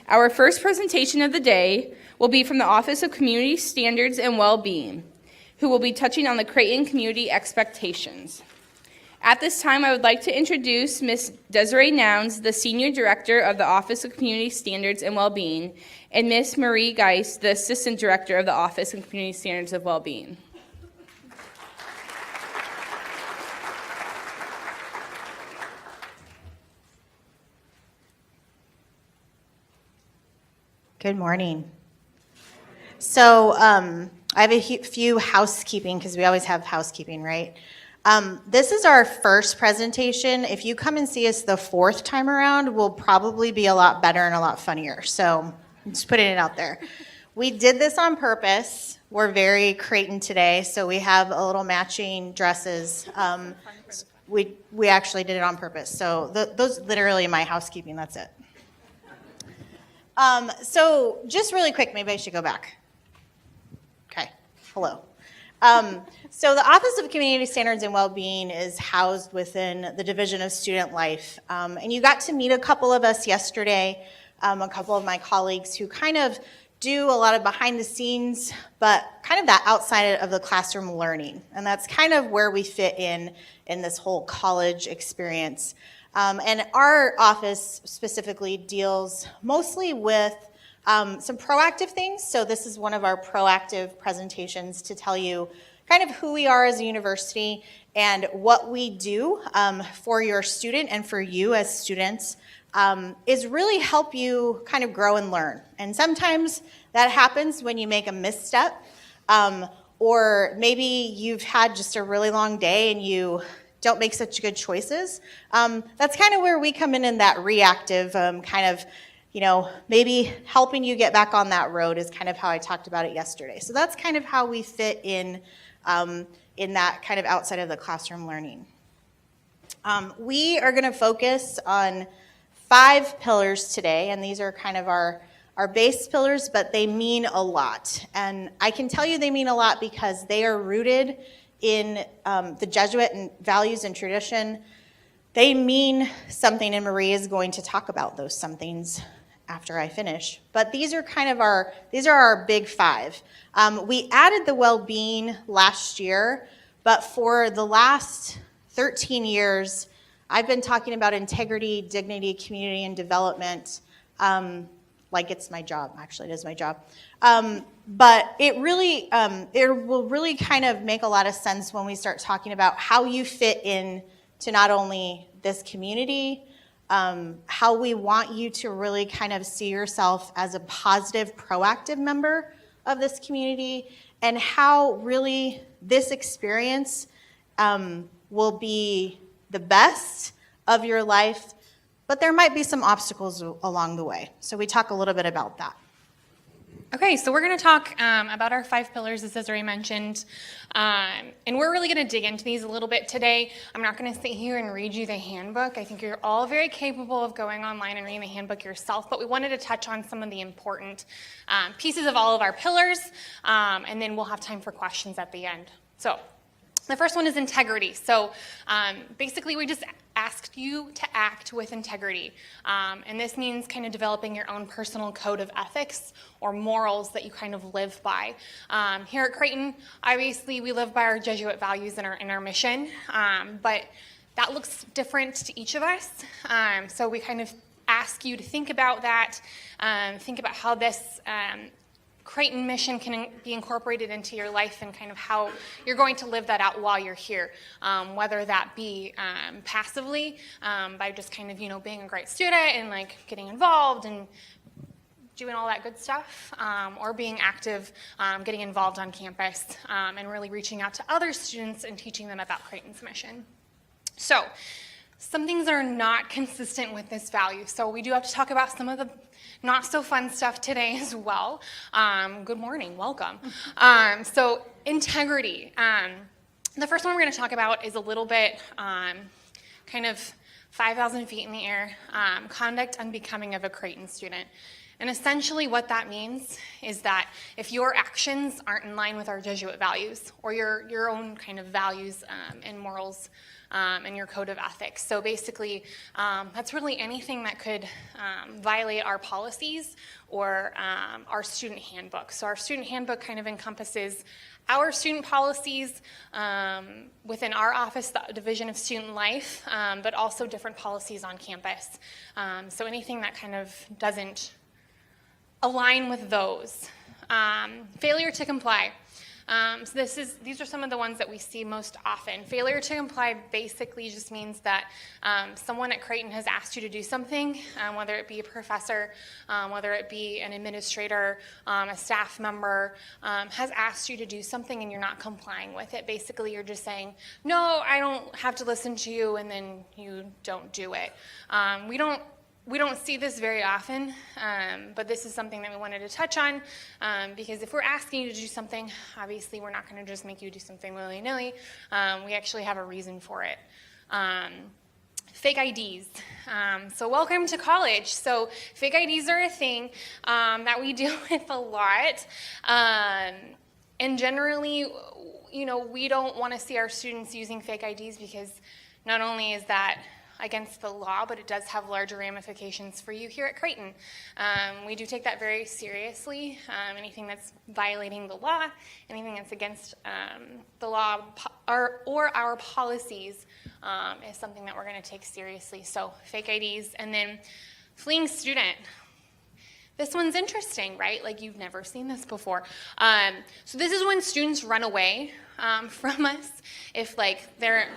Our first presentation of the day will be from the Office of Community Standards and Wellbeing, who will be touching on the Creighton community expectations. At this time, I would like to introduce Ms. Desiree Nouns, the Senior Director of the Office of Community Standards and Wellbeing, and Ms. Marie Geis, the Assistant Director of the Office of Community Standards of Wellbeing. Good morning. So I have a few housekeeping, because we always have housekeeping, right? This is our first presentation. If you come and see us the fourth time around, we'll probably be a lot better and a lot funnier. So I'm just putting it out there. We did this on purpose. We're very Creighton today, so we have a little matching dresses. We actually did it on purpose. So those literally my housekeeping, that's it. So just really quick, maybe I should go back. Okay, hello. So the Office of Community Standards and Wellbeing is housed within the Division of Student Life. And you got to meet a couple of us yesterday, a couple of my colleagues who kind of do a lot of behind the scenes, but kind of that outside of the classroom learning. And that's kind of where we fit in this whole college experience. And our office specifically deals mostly with some proactive things. So this is one of our proactive presentations to tell you kind of who we are as a university and what we do for your student and for you as students is really help you kind of grow and learn. And sometimes that happens when you make a misstep, or maybe you've had just a really long day and you don't make such good choices. That's kind of where we come in that reactive kind of, maybe helping you get back on that road is kind of how I talked about it yesterday. So that's kind of how we fit in that kind of outside of the classroom learning. We are going to focus on 5 pillars today, and these are kind of our base pillars, but they mean a lot. And I can tell you they mean a lot because they are rooted in the Jesuit and values and tradition. They mean something, and Marie is going to talk about those somethings after I finish. But these are kind of our big 5. We added the well-being last year, but for the last 13 years, I've been talking about integrity, dignity, community, and development like it's my job. Actually, it is my job. But it will really kind of make a lot of sense when we start talking about how you fit in to not only this community, how we want you to really kind of see yourself as a positive, proactive member of this community, and how really this experience will be the best of your life, but there might be some obstacles along the way. So we talk a little bit about that. Okay, so we're going to talk about our 5 pillars, as Desiree mentioned, and we're really going to dig into these a little bit today. I'm not going to sit here and read you the handbook. I think you're all very capable of going online and reading the handbook yourself, but we wanted to touch on some of the important pieces of all of our pillars, and then we'll have time for questions at the end. So the first one is integrity. So basically we just asked you to act with integrity. And this means kind of developing your own personal code of ethics or morals that you kind of live by. Here at Creighton, obviously we live by our Jesuit values and our mission, but that looks different to each of us. So we kind of ask you to think about that, think about how this Creighton mission can be incorporated into your life and kind of how you're going to live that out while you're here, whether that be passively by just kind of, being a great student and like getting involved and doing all that good stuff, or being active, getting involved on campus, and really reaching out to other students and teaching them about Creighton's mission. So some things are not consistent with this value, so we do have to talk about some of the not so fun stuff today as well. Good morning, welcome. So integrity. The first one we're going to talk about is a little bit kind of 5,000 feet in the air, conduct unbecoming of a Creighton student. And essentially what that means is that if your actions aren't in line with our Jesuit values or your own kind of values and morals and your code of ethics. So basically, that's really anything that could violate our policies or our student handbook. So our student handbook kind of encompasses our student policies within our office, the Division of Student Life, but also different policies on campus. So anything that kind of doesn't align with those. Failure to comply. So these are some of the ones that we see most often. Failure to comply basically just means that someone at Creighton has asked you to do something, whether it be a professor, whether it be an administrator, a staff member, has asked you to do something and you're not complying with it. Basically, you're just saying, no, I don't have to listen to you, and then you don't do it. We don't see this very often, but this is something that we wanted to touch on because if we're asking you to do something, obviously we're not going to just make you do something willy-nilly. We actually have a reason for it. Fake IDs. So welcome to college. So fake IDs are a thing that we deal with a lot. And generally, we don't want to see our students using fake IDs because not only is that against the law, but it does have larger ramifications for you here at Creighton. We do take that very seriously. Anything that's violating the law, anything that's against the law or our policies is something that we're going to take seriously. So fake IDs, and then fleeing student. This one's interesting, right? Like you've never seen this before. So this is when students run away from us. If they're,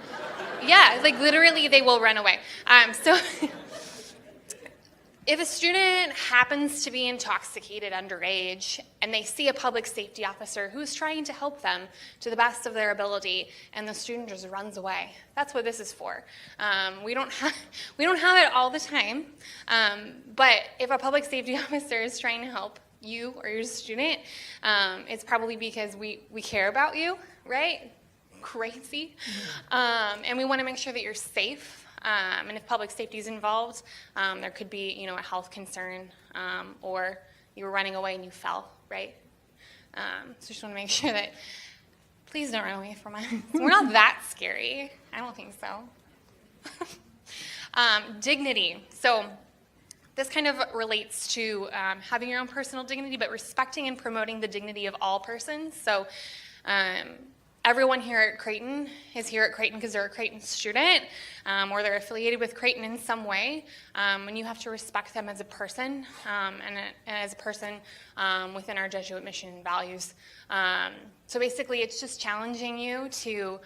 yeah, literally they will run away. So if a student happens to be intoxicated underage and they see a public safety officer who's trying to help them to the best of their ability and the student just runs away, that's what this is for. We don't have it all the time, but if a public safety officer is trying to help you or your student, it's probably because we care about you, right? Crazy. And we want to make sure that you're safe. And if public safety is involved, there could be, a health concern, or you were running away and you fell, right? So just want to make sure that, please don't run away from us. We're not that scary. I don't think so. Dignity. So this kind of relates to having your own personal dignity, but respecting and promoting the dignity of all persons. So everyone here at Creighton is here at Creighton because they're a Creighton student, or they're affiliated with Creighton in some way, and you have to respect them as a person, and as a person within our Jesuit mission and values. So basically, it's just challenging you to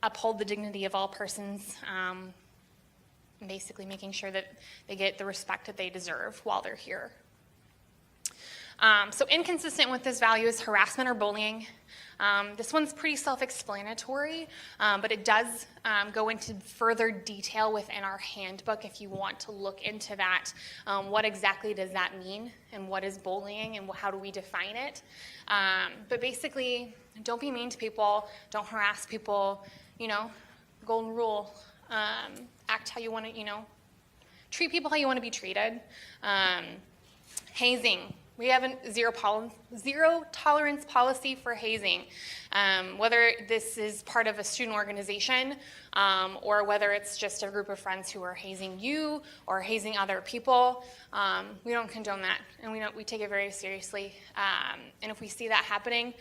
uphold the dignity of all persons, and basically making sure that they get the respect that they deserve while they're here. So inconsistent with this value is harassment or bullying. This one's pretty self-explanatory, but it does go into further detail within our handbook if you want to look into that. What exactly does that mean, and what is bullying, and how do we define it? But basically, don't be mean to people, don't harass people, golden rule, act how you want to, treat people how you want to be treated. Hazing. We have a zero tolerance policy for hazing. Whether this is part of a student organization or whether it's just a group of friends who are hazing you or hazing other people, we don't condone that, and we take it very seriously. And if we see that happening,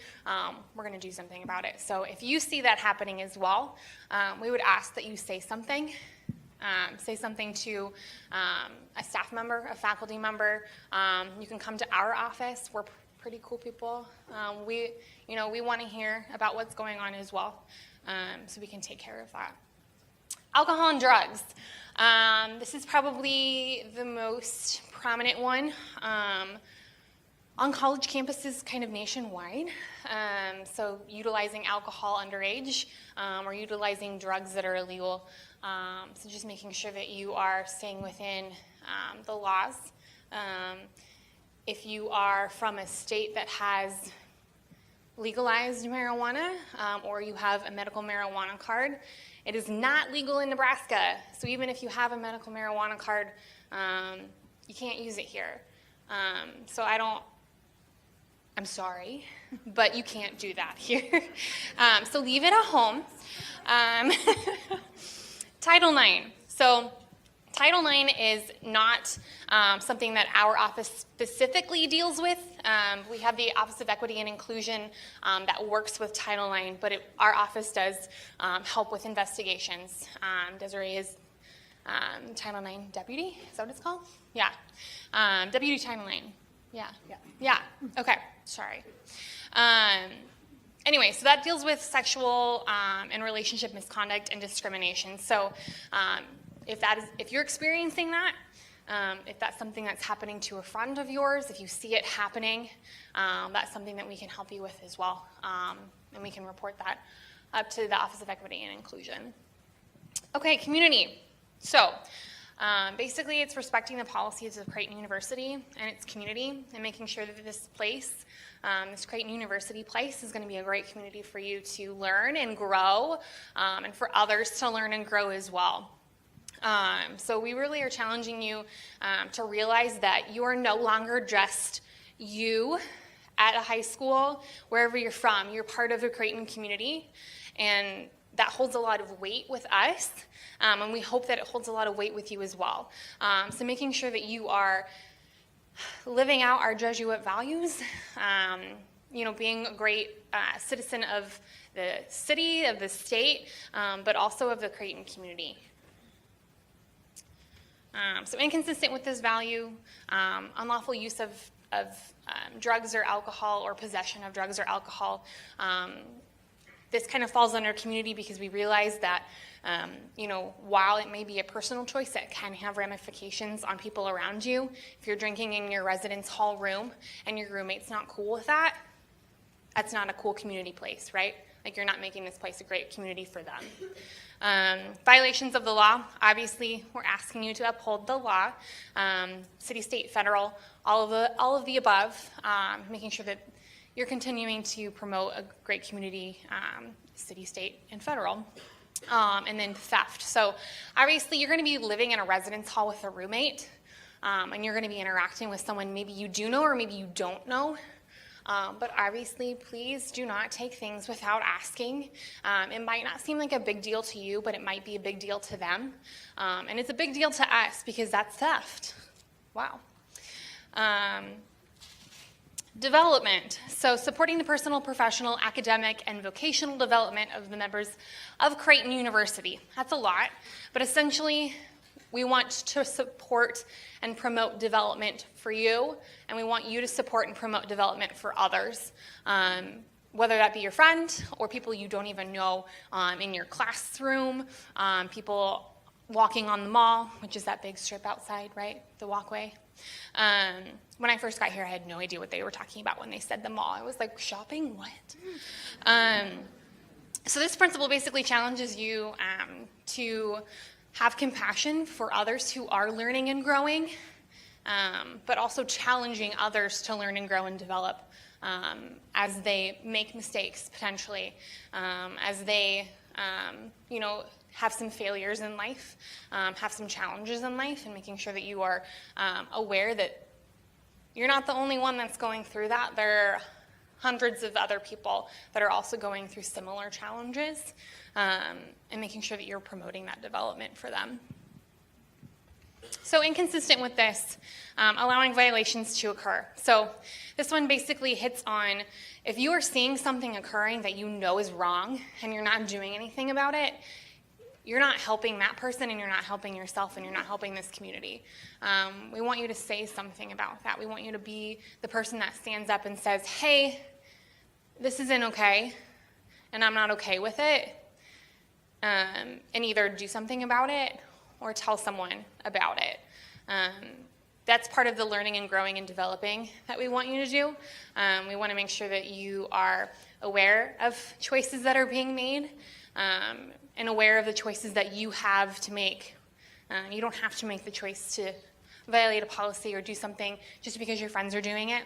we're going to do something about it. So if you see that happening as well, we would ask that you say something. Say something to a staff member, a faculty member. You can come to our office. We're pretty cool people. We want to hear about what's going on as well, so we can take care of that. Alcohol and drugs. This is probably the most prominent one on college campuses kind of nationwide. So utilizing alcohol underage or utilizing drugs that are illegal. So just making sure that you are staying within the laws. If you are from a state that has legalized marijuana or you have a medical marijuana card, it is not legal in Nebraska. So even if you have a medical marijuana card, you can't use it here. So I'm sorry, but you can't do that here. So leave it at home. Title IX. So Title IX is not something that our office specifically deals with. We have the Office of Equity and Inclusion that works with Title IX, but our office does help with investigations. Desiree is Title IX deputy, is that what it's called? Yeah, deputy Title IX. Yeah, okay, sorry. Anyway, so that deals with sexual and relationship misconduct and discrimination. So if you're experiencing that, if that's something that's happening to a friend of yours, if you see it happening, that's something that we can help you with as well. And we can report that up to the Office of Equity and Inclusion. Okay, community. So basically it's respecting the policies of Creighton University and its community and making sure that this place, this Creighton University place, is going to be a great community for you to learn and grow, and for others to learn and grow as well. So we really are challenging you to realize that you are no longer just you at a high school, wherever you're from. You're part of the Creighton community, and that holds a lot of weight with us, and we hope that it holds a lot of weight with you as well. So making sure that you are living out our Jesuit values, being a great citizen of the city, of the state, but also of the Creighton community. So inconsistent with this value, unlawful use of drugs or alcohol, or possession of drugs or alcohol. This kind of falls under community because we realize that, while it may be a personal choice, it can have ramifications on people around you. If you're drinking in your residence hall room and your roommate's not cool with that, that's not a cool community place, right? Like, you're not making this place a great community for them. Violations of the law, obviously, we're asking you to uphold the law. City, state, federal, all of the above, making sure that you're continuing to promote a great community, city, state, and federal. And then theft. So obviously you're going to be living in a residence hall with a roommate, and you're going to be interacting with someone maybe you do know or maybe you don't know. But obviously, please do not take things without asking. It might not seem like a big deal to you, but it might be a big deal to them. And it's a big deal to us because that's theft. Wow. Development. So supporting the personal, professional, academic, and vocational development of the members of Creighton University. That's a lot, but essentially we want to support and promote development for you, and we want you to support and promote development for others, whether that be your friend or people you don't even know in your classroom, people walking on the mall, which is that big strip outside, right? The walkway. When I first got here, I had no idea what they were talking about when they said the mall. I was like, shopping? What? So this principle basically challenges you to have compassion for others who are learning and growing, but also challenging others to learn and grow and develop as they make mistakes, potentially, as they, have some failures in life, have some challenges in life, and making sure that you are aware that you're not the only one that's going through that. There are hundreds of other people that are also going through similar challenges, and making sure that you're promoting that development for them. So inconsistent with this, allowing violations to occur. So this one basically hits on, if you are seeing something occurring that you know is wrong and you're not doing anything about it, you're not helping that person, and you're not helping yourself, and you're not helping this community. We want you to say something about that. We want you to be the person that stands up and says, hey, this isn't okay, and I'm not okay with it, and either do something about it or tell someone about it. That's part of the learning and growing and developing that we want you to do. We want to make sure that you are aware of choices that are being made, and aware of the choices that you have to make. You don't have to make the choice to violate a policy or do something just because your friends are doing it.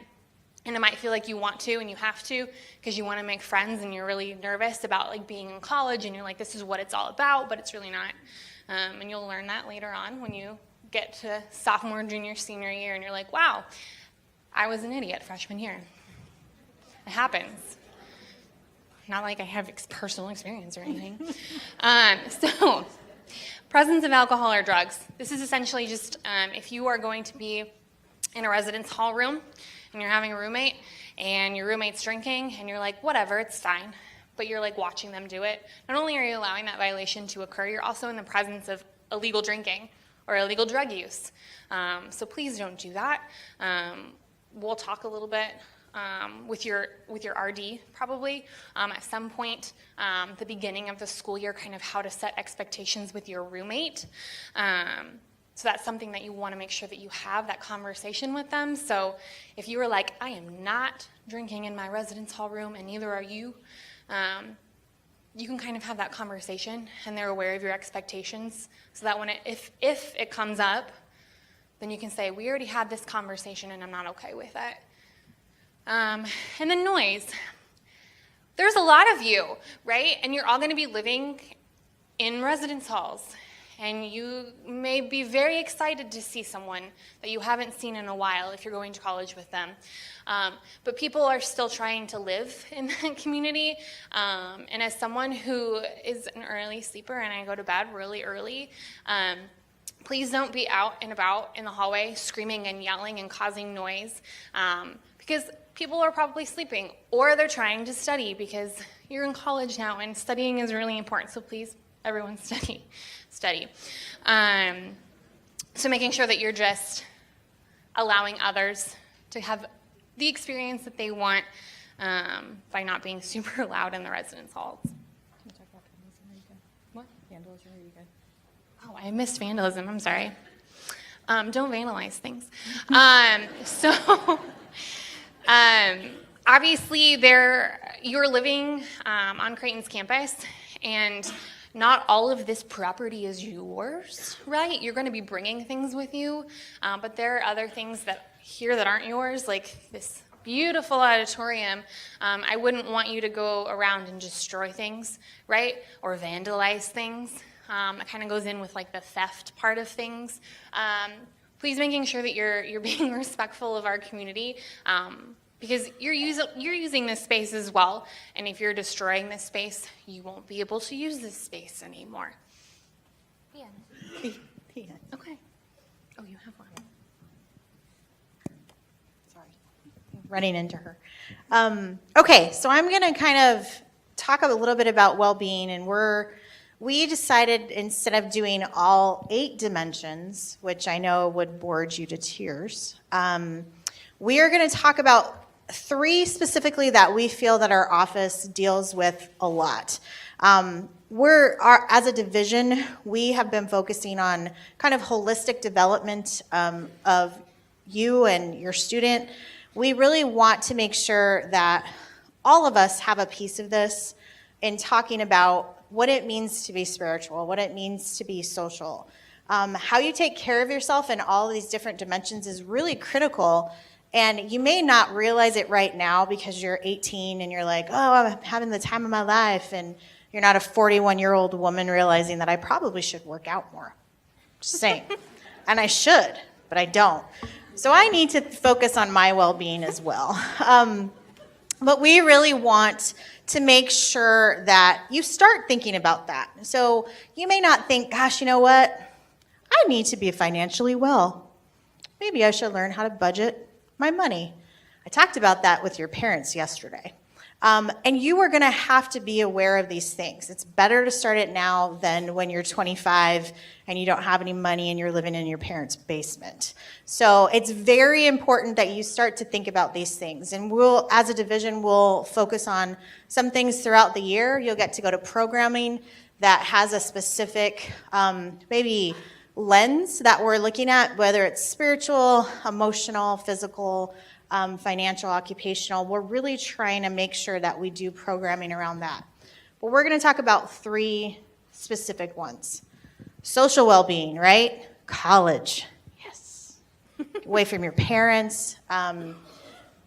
And it might feel like you want to and you have to because you want to make friends and you're really nervous about being in college, and you're like, this is what it's all about, but it's really not. And you'll learn that later on when you get to sophomore, junior, senior year, and you're like, wow, I was an idiot freshman year. It happens. Not like I have personal experience or anything. So, presence of alcohol or drugs. This is essentially just if you are going to be in a residence hall room and you're having a roommate and your roommate's drinking and you're like, whatever, it's fine, but you're like watching them do it. Not only are you allowing that violation to occur, you're also in the presence of illegal drinking or illegal drug use. So please don't do that. We'll talk a little bit with your RD probably at some point, the beginning of the school year, kind of how to set expectations with your roommate. So that's something that you want to make sure that you have that conversation with them. So if you were like, I am not drinking in my residence hall room and neither are you, you can kind of have that conversation and they're aware of your expectations so that when if it comes up, then you can say, we already had this conversation and I'm not okay with it. And then noise. There's a lot of you, right? And you're all going to be living in residence halls. And you may be very excited to see someone that you haven't seen in a while if you're going to college with them. But people are still trying to live in that community. And as someone who is an early sleeper and I go to bed really early, please don't be out and about in the hallway screaming and yelling and causing noise because people are probably sleeping or they're trying to study because you're in college now and studying is really important. So please, everyone study. So making sure that you're just allowing others to have the experience that they want by not being super loud in the residence halls. Can you talk about vandalism? Are you good? What? Vandalism? Are you good? Oh, I missed vandalism. I'm sorry. Don't vandalize things. Obviously, you're living on Creighton's campus, and not all of this property is yours, right? You're going to be bringing things with you, but there are other things that aren't yours, like this beautiful auditorium. I wouldn't want you to go around and destroy things, right? Or vandalize things. It kind of goes in with like the theft part of things. Please making sure that you're being respectful of our community. Because you're using this space as well, and if you're destroying this space, you won't be able to use this space anymore. Yeah. Okay. Oh, you have one. Sorry, running into her. Okay, so I'm going to kind of talk a little bit about well-being, and we decided instead of doing all 8 dimensions, which I know would bore you to tears, we are going to talk about 3 specifically that we feel that our office deals with a lot. As a division, we have been focusing on kind of holistic development of you and your student. We really want to make sure that all of us have a piece of this in talking about what it means to be spiritual, what it means to be social. How you take care of yourself in all of these different dimensions is really critical. And you may not realize it right now because you're 18 and you're like, oh, I'm having the time of my life. And you're not a 41-year-old woman realizing that I probably should work out more. Just saying. And I should, but I don't. So I need to focus on my well-being as well. But we really want to make sure that you start thinking about that. So you may not think, gosh, you know what? I need to be financially well. Maybe I should learn how to budget my money. I talked about that with your parents yesterday. And you are going to have to be aware of these things. It's better to start it now than when you're 25 and you don't have any money and you're living in your parents' basement. So it's very important that you start to think about these things. And we'll, as a division, we'll focus on some things throughout the year. You'll get to go to programming that has a specific, maybe lens that we're looking at, whether it's spiritual, emotional, physical, financial, occupational. We're really trying to make sure that we do programming around that. But we're going to talk about 3 specific ones. Social well-being, right? College. Yes. Away from your parents.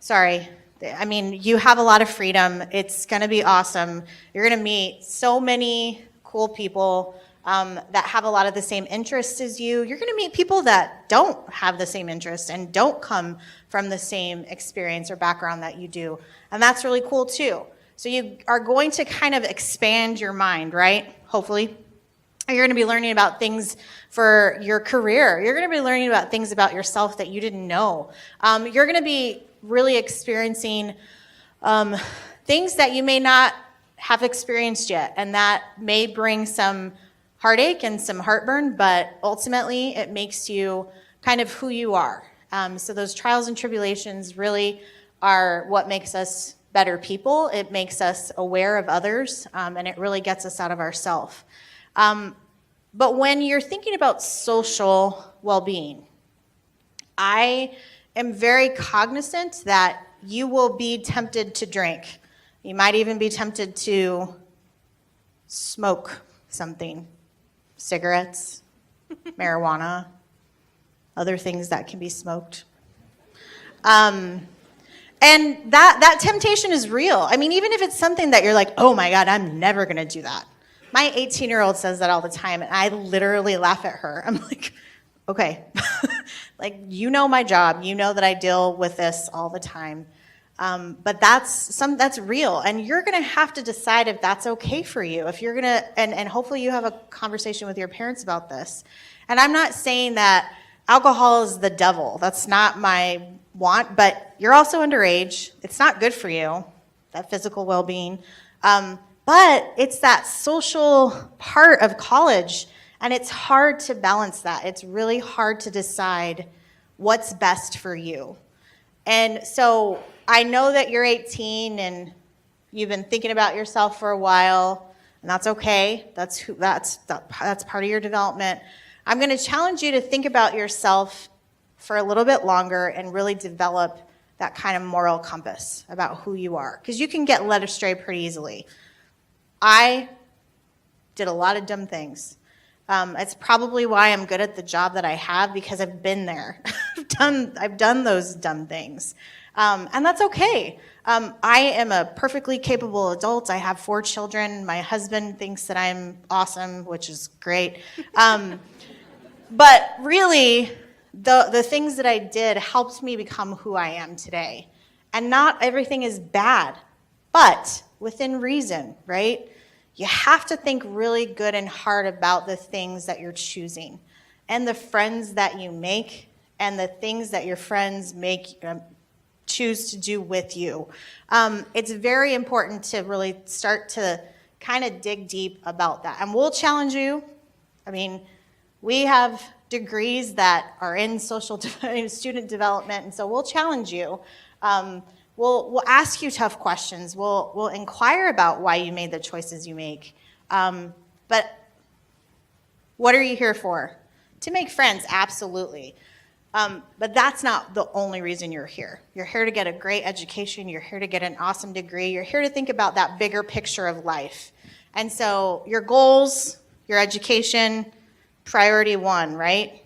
Sorry. I mean, you have a lot of freedom. It's going to be awesome. You're going to meet so many cool people. that have a lot of the same interests as you. You're going to meet people that don't have the same interests and don't come from the same experience or background that you do. And that's really cool too. So you are going to kind of expand your mind, right? Hopefully. You're going to be learning about things for your career. You're going to be learning about things about yourself that you didn't know. You're going to be really experiencing things that you may not have experienced yet, and that may bring some heartache and some heartburn, but ultimately it makes you kind of who you are. So those trials and tribulations really are what makes us better people. It makes us aware of others, and it really gets us out of ourselves. But when you're thinking about social well-being, I am very cognizant that you will be tempted to drink. You might even be tempted to smoke something, cigarettes, marijuana, other things that can be smoked. And that temptation is real. I mean, even if it's something that you're like, oh my God, I'm never gonna do that. My 18-year-old says that all the time, and I literally laugh at her. I'm like, okay, like, you know my job. You know that I deal with this all the time. But that's real, and you're gonna have to decide if that's okay for you. If you're gonna, and hopefully you have a conversation with your parents about this. And I'm not saying that alcohol is the devil. That's not my want, but you're also underage. It's not good for you, that physical well-being. But it's that social part of college, and it's hard to balance that. It's really hard to decide what's best for you. And so I know that you're 18 and you've been thinking about yourself for a while, and that's okay. That's part of your development. I'm going to challenge you to think about yourself for a little bit longer and really develop that kind of moral compass about who you are, because you can get led astray pretty easily. I did a lot of dumb things. It's probably why I'm good at the job that I have, because I've been there. I've done those dumb things. And that's okay. I am a perfectly capable adult. I have 4 children. My husband thinks that I'm awesome, which is great. But really, the things that I did helped me become who I am today. And not everything is bad, but within reason, right? You have to think really good and hard about the things that you're choosing, and the friends that you make, and the things that your friends choose to do with you. It's very important to really start to kind of dig deep about that. And we'll challenge you. I mean, we have degrees that are in student development, and so we'll challenge you. We'll ask you tough questions. We'll inquire about why you made the choices you make. But what are you here for? To make friends, absolutely. But that's not the only reason you're here. You're here to get a great education. You're here to get an awesome degree. You're here to think about that bigger picture of life. And so your goals, your education, priority 1, right?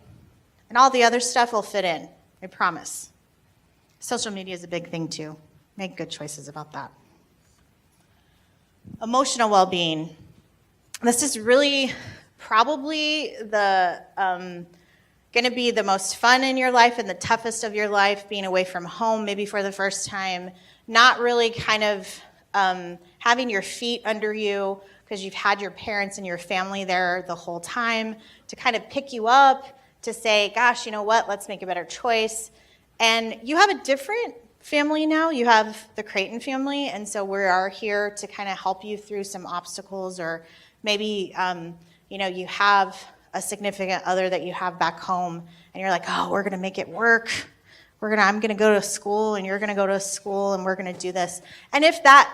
And all the other stuff will fit in, I promise. Social media is a big thing too. Make good choices about that. Emotional well-being. This is really probably going to be the most fun in your life and the toughest of your life, being away from home maybe for the first time, not really kind of having your feet under you because you've had your parents and your family there the whole time to kind of pick you up, to say, gosh, you know what, let's make a better choice. And you have a different family now. You have the Creighton family, and so we are here to kind of help you through some obstacles, or maybe you have a significant other that you have back home, and you're like, oh, we're gonna make it work. I'm gonna go to school, and you're gonna go to school, and we're gonna do this. And if that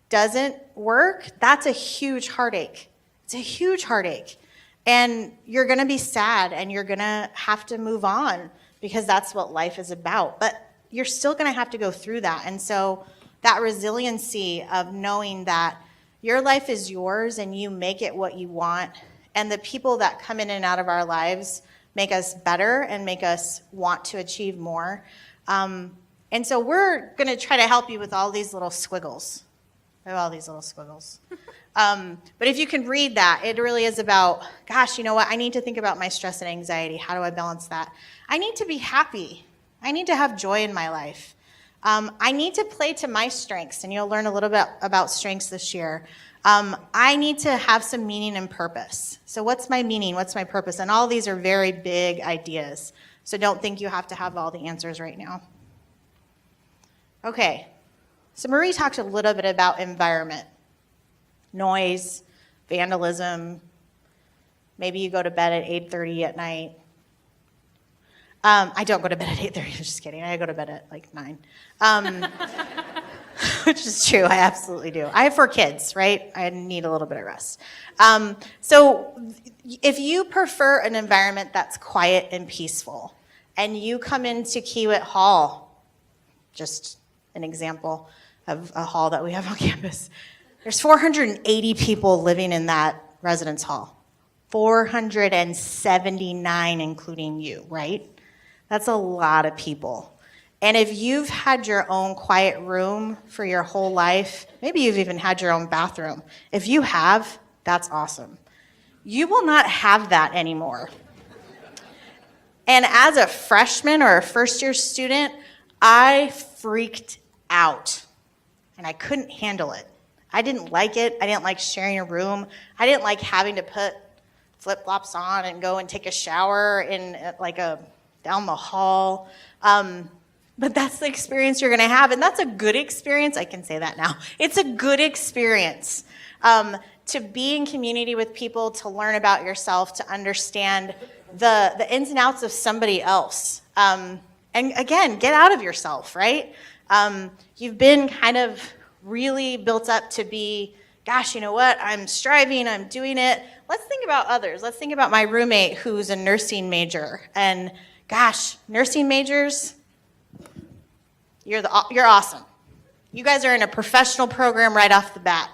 doesn't work, that's a huge heartache. It's a huge heartache. And you're gonna be sad, and you're gonna have to move on, because that's what life is about. But you're still gonna have to go through that. And so that resiliency of knowing that your life is yours and you make it what you want, and the people that come in and out of our lives make us better and make us want to achieve more. And so we're gonna try to help you with all these little squiggles. I have all these little squiggles. But if you can read that, it really is about, gosh, you know what? I need to think about my stress and anxiety. How do I balance that? I need to be happy. I need to have joy in my life. I need to play to my strengths, and you'll learn a little bit about strengths this year. I need to have some meaning and purpose. So what's my meaning? What's my purpose? And all these are very big ideas. So don't think you have to have all the answers right now. Okay, so Marie talked a little bit about environment. Noise, vandalism, maybe you go to bed at 8:30 at night. I don't go to bed at 8:30, I'm just kidding. I go to bed at like 9. Which is true, I absolutely do. I have 4 kids, right? I need a little bit of rest. So if you prefer an environment that's quiet and peaceful, and you come into Kiewit Hall, just an example of a hall that we have on campus, there's 480 people living in that residence hall. 479 including you, right? That's a lot of people. And if you've had your own quiet room for your whole life, maybe you've even had your own bathroom. If you have, that's awesome. You will not have that anymore. And as a freshman or a first-year student, I freaked out. And I couldn't handle it. I didn't like it. I didn't like sharing a room. I didn't like having to put flip-flops on and go and take a shower in down the hall. But that's the experience you're going to have, and that's a good experience. I can say that now. It's a good experience to be in community with people, to learn about yourself, to understand the ins and outs of somebody else. And again, get out of yourself, right? You've been kind of really built up to be, gosh, you know what? I'm striving, I'm doing it. Let's think about others. Let's think about my roommate who's a nursing major. And gosh, nursing majors, you're awesome. You guys are in a professional program right off the bat.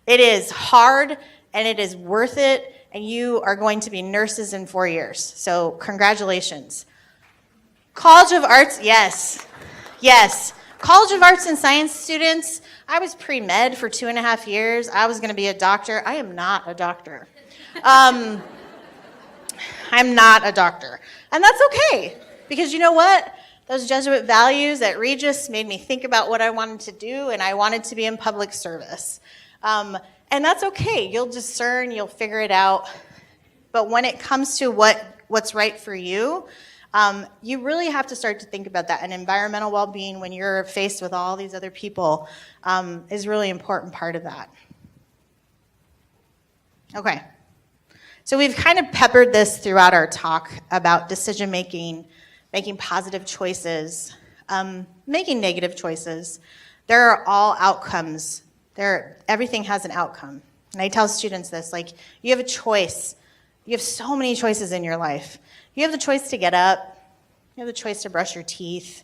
It is hard and it is worth it, and you are going to be nurses in 4 years. So congratulations. College of Arts, yes. College of Arts and Science students, I was pre-med for 2.5 years. I was going to be a doctor. I am not a doctor. I'm not a doctor. And that's okay, because you know what? Those Jesuit values at Regis made me think about what I wanted to do, and I wanted to be in public service. And that's okay. You'll discern, you'll figure it out. But when it comes to what's right for you, you really have to start to think about that. And environmental well-being, when you're faced with all these other people, is really an important part of that. Okay. So we've kind of peppered this throughout our talk about decision-making, making positive choices, making negative choices. There are all outcomes. Everything has an outcome. And I tell students this, you have a choice. You have so many choices in your life. You have the choice to get up. You have the choice to brush your teeth.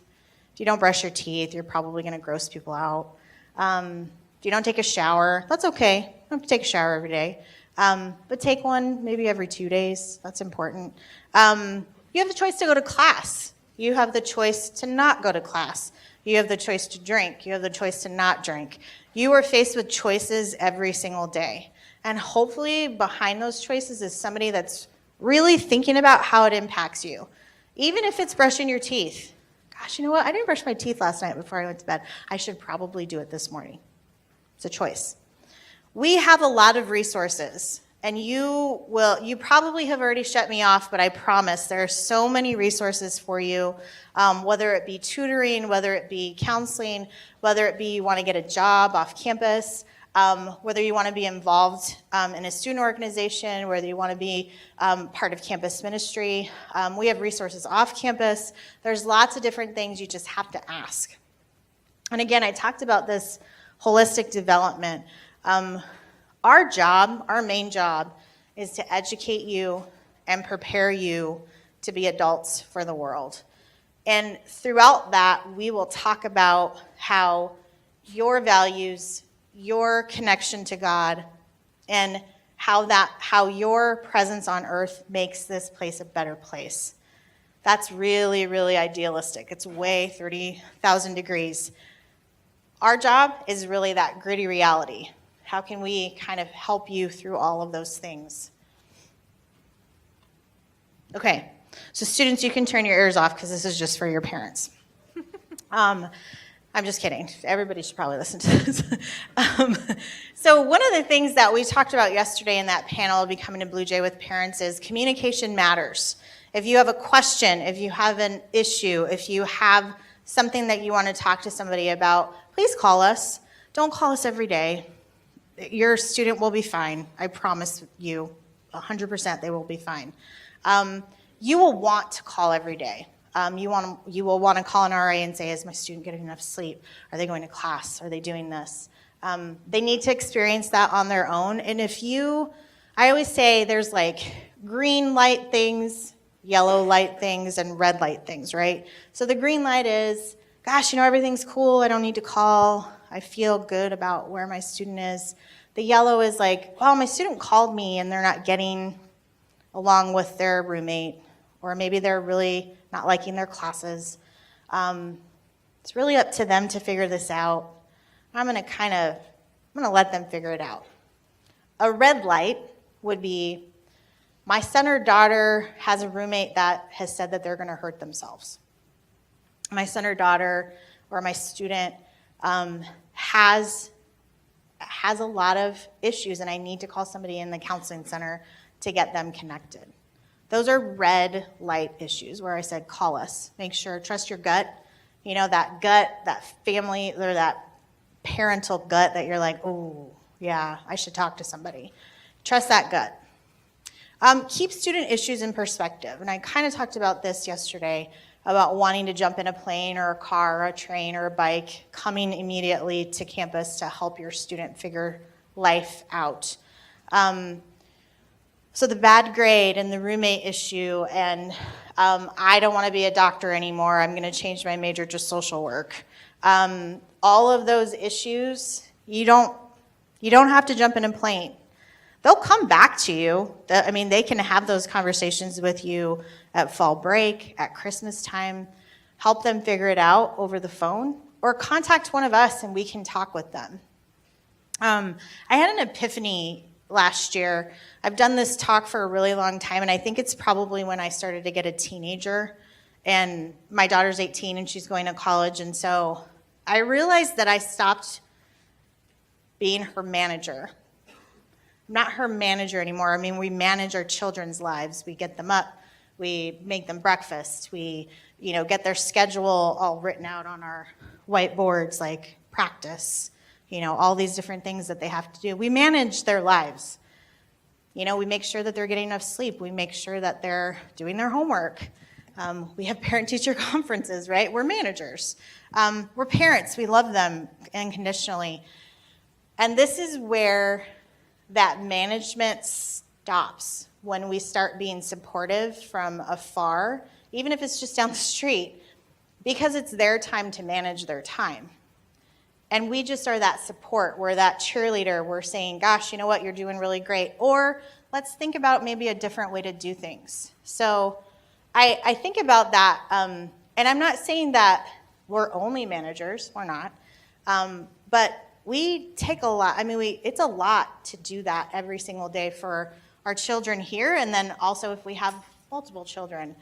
If you don't brush your teeth, you're probably going to gross people out. If you don't take a shower, that's okay. You don't have to take a shower every day. But take one maybe every 2 days. That's important. You have the choice to go to class. You have the choice to not go to class. You have the choice to drink. You have the choice to not drink. You are faced with choices every single day. And hopefully behind those choices is somebody that's really thinking about how it impacts you. Even if it's brushing your teeth. Gosh, you know what? I didn't brush my teeth last night before I went to bed. I should probably do it this morning. It's a choice. We have a lot of resources. And you probably have already shut me off, but I promise there are so many resources for you, whether it be tutoring, whether it be counseling, whether it be you want to get a job off campus, whether you want to be involved in a student organization, whether you want to be part of campus ministry. We have resources off campus. There's lots of different things. You just have to ask. And again, I talked about this holistic development. Our main job, is to educate you and prepare you to be adults for the world. And throughout that, we will talk about how your values, your connection to God, and how your presence on earth makes this place a better place. That's really, really idealistic. It's way 30,000 degrees. Our job is really that gritty reality. How can we kind of help you through all of those things? Okay, so students, you can turn your ears off because this is just for your parents. I'm just kidding. Everybody should probably listen to this. So one of the things that we talked about yesterday in that panel, Becoming a Blue Jay with Parents, is communication matters. If you have a question, if you have an issue, if you have something that you want to talk to somebody about, please call us. Don't call us every day. Your student will be fine. I promise you, 100% they will be fine. You will want to call every day. You will want to call an RA and say, is my student getting enough sleep? Are they going to class? Are they doing this? They need to experience that on their own. And I always say there's like green light things, yellow light things, and red light things, right? So the green light is, gosh, everything's cool. I don't need to call. I feel good about where my student is. The yellow is like, well, my student called me and they're not getting along with their roommate, or maybe they're really not liking their classes. It's really up to them to figure this out. I'm gonna let them figure it out. A red light would be, my son or daughter has a roommate that has said that they're gonna hurt themselves. My son or daughter or my student has a lot of issues and I need to call somebody in the counseling center to get them connected. Those are red light issues where I said, call us. Make sure, trust your gut. That gut, that family, or that parental gut that you're like, oh, yeah, I should talk to somebody. Trust that gut. Keep student issues in perspective. And I kind of talked about this yesterday, about wanting to jump in a plane or a car or a train or a bike, coming immediately to campus to help your student figure life out. So the bad grade and the roommate issue and I don't want to be a doctor anymore, I'm going to change my major to social work. All of those issues, you don't have to jump in a plane. They'll come back to you. They can have those conversations with you at fall break, at Christmas time, help them figure it out over the phone, or contact one of us and we can talk with them. I had an epiphany last year. I've done this talk for a really long time, and I think it's probably when I started to get a teenager, and my daughter's 18 and she's going to college, and so I realized that I stopped being her manager. I'm not her manager anymore. We manage our children's lives. We get them up, we make them breakfast, we get their schedule all written out on our whiteboards, like practice, all these different things that they have to do. We manage their lives. We make sure that they're getting enough sleep. We make sure that they're doing their homework. We have parent-teacher conferences, right? We're managers. We're parents. We love them unconditionally. And this is where that management stops, when we start being supportive from afar, even if it's just down the street, because it's their time to manage their time. And we just are that support. We're that cheerleader. We're saying, gosh, you know what? You're doing really great. Or let's think about maybe a different way to do things. So I think about that. And I'm not saying that we're only managers. We're not. But we take a lot. It's a lot to do that every single day for our children here. And then also if we have multiple children,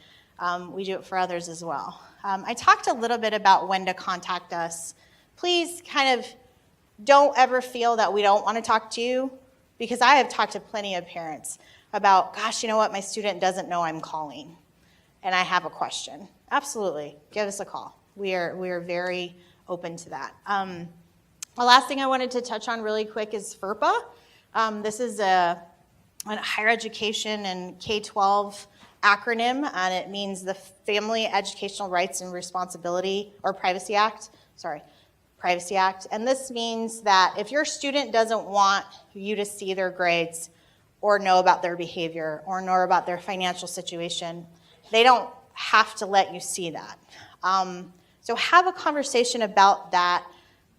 we do it for others as well. I talked a little bit about when to contact us. Please kind of don't ever feel that we don't want to talk to you, because I have talked to plenty of parents about, gosh, you know what, my student doesn't know I'm calling and I have a question. Absolutely, give us a call. We are very open to that. The last thing I wanted to touch on really quick is FERPA. This is a higher education and K-12 acronym, and it means the Family Educational Rights and Responsibility, or Privacy Act. And this means that if your student doesn't want you to see their grades or know about their behavior or know about their financial situation, they don't have to let you see that. So have a conversation about that,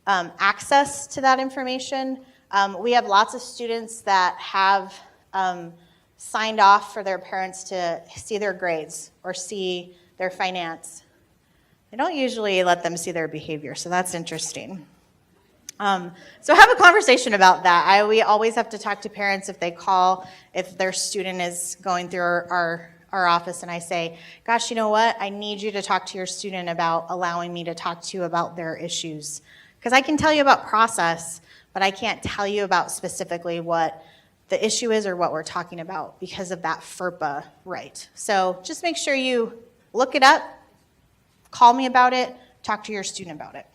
access to that information. We have lots of students that have signed off for their parents to see their grades or see their finance. They don't usually let them see their behavior, so that's interesting. So have a conversation about that. We always have to talk to parents if they call, if their student is going through our office, and I say, gosh, you know what? I need you to talk to your student about allowing me to talk to you about their issues. Because I can tell you about process, but I can't tell you about specifically what the issue is or what we're talking about because of that FERPA right. So just make sure you look it up, call me about it, talk to your student about it.